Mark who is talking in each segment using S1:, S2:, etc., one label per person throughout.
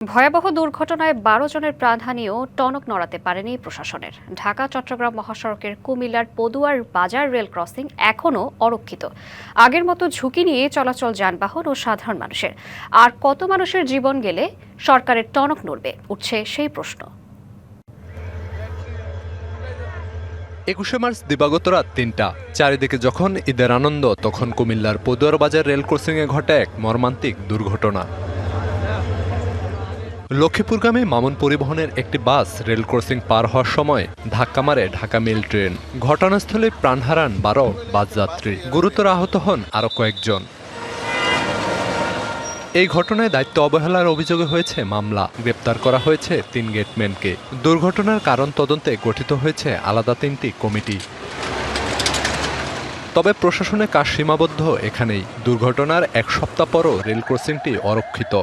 S1: ভয়াবহ দুর্ঘটনায় ১২ জনের প্রাণহানিও টনক নড়াতে পারেনি প্রশাসনের। ঢাকা চট্টগ্রাম মহাসড়কের কুমিল্লার পদুয়ার বাজার রেল ক্রসিং এখনও অরক্ষিত। আগের মতো ঝুঁকি নিয়ে চলাচল যানবাহন ও সাধারণ মানুষের। আর কত মানুষের জীবন গেলে সরকারের টনক নড়বে, উঠছে সেই প্রশ্ন।
S2: ২১শে মার্চ দিবাগত রাত ৩টা। চারিদিকে যখন ঈদের আনন্দ, তখন কুমিল্লার পদুয়ার বাজার রেল ক্রসিংয়ে ঘটে এক মর্মান্তিক দুর্ঘটনা। লক্ষ্মীপুরগামী মামুন পরিবহনের একটি বাস রেল ক্রসিং পার হওয়ার সময় ধাক্কা মারে ঢাকা মেল ট্রেন। ঘটনাস্থলে প্রাণ হারান ১২ বাসযাত্রী, গুরুতর আহত হন আরও কয়েকজন। এই ঘটনায় দায়িত্ব অবহেলার অভিযোগে হয়েছে মামলা। গ্রেপ্তার করা হয়েছে ৩ গেটম্যানকে। দুর্ঘটনার কারণ তদন্তে গঠিত হয়েছে আলাদা ৩টি কমিটি। তবে প্রশাসনের কাজ সীমাবদ্ধ এখানেই। দুর্ঘটনার এক সপ্তাহ পরও রেল ক্রসিংটি অরক্ষিত।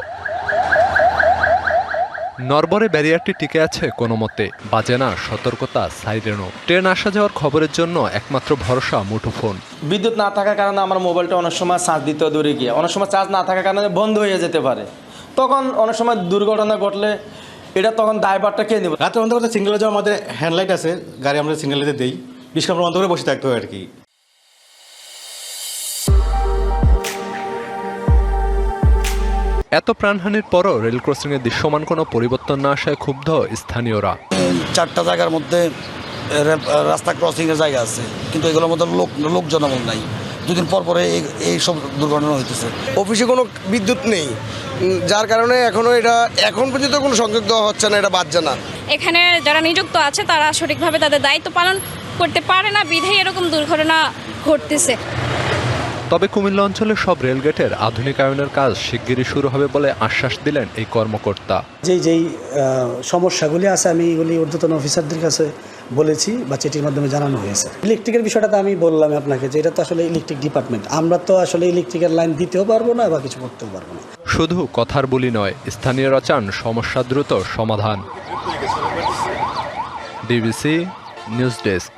S2: নরবরে ব্যারিয়ারটি টিকে আছে কোনো মতে, বাজে না সতর্কতা সাইরেনও। ট্রেন আসা যাওয়ার খবরের জন্য একমাত্র ভরসা মুঠোফোন।
S3: বিদ্যুৎ না থাকার কারণে আমার মোবাইলটা অনেক সময় চার্জ দিতে দূরে গিয়ে, অনেক সময় চার্জ না থাকার কারণে বন্ধ হয়ে যেতে পারে। তখন অনেক সময় দুর্ঘটনা ঘটলে এটা তখন দায়ভারটা কে নেবে?
S4: রাতে বন্ধ করতে সিঙ্গেলে যাওয়া আমাদের হ্যান্ডলাইট আছে, গাড়ি আমরা সিঙ্গেলেতে দিই, বিষ্কাম বন্ধ করে বসে থাকতে হয় আর কি।
S2: এত প্রাণহানির পরও রেল ক্রসিংয়ের দৃশ্যমান কোনো পরিবর্তন না আসায় ক্ষুব্ধ স্থানীয়রা।
S5: ৪টা জায়গার মধ্যে রাস্তা ক্রসিংয়ের জায়গা আছে, কিন্তু এগুলোর মধ্যে লোকজনবল নাই। দুদিন পর পরে এই সব দুর্ঘটনা হইতেছে।
S6: অফিসে কোনো বিদ্যুৎ নেই, যার কারণে এখন পর্যন্ত কোনো সংযোগ দেওয়া হচ্ছে না, এটা বাদ না।
S7: এখানে যারা নিযুক্ত আছে তারা সঠিকভাবে তাদের দায়িত্ব পালন করতে পারে না, বিধায় এরকম দুর্ঘটনা ঘটতেছে।
S2: তবে কুমিল্লা অঞ্চলের সব রেলগেটের আধুনিকায়নের কাজ শিগগিরই শুরু হবে বলে আশ্বাস দিলেন এই কর্মকর্তা।
S8: যেই সমস্যাগুলি আছে আমি এগুলি ঊর্ধ্বতন অফিসারদের কাছে বলেছি বা চিঠির মাধ্যমে জানানো হয়েছে। ইলেকট্রিকের বিষয়টা তো আমি বললাম আপনাকে যে এটা তো আসলে ইলেকট্রিক ডিপার্টমেন্ট, আমরা তো আসলে ইলেকট্রিকের লাইন দিতেও পারবো না বা কিছু করতেও পারবো না।
S2: শুধু কথার বলি নয়, স্থানীয়রা চান সমস্যা দ্রুত সমাধান। DBC news desk.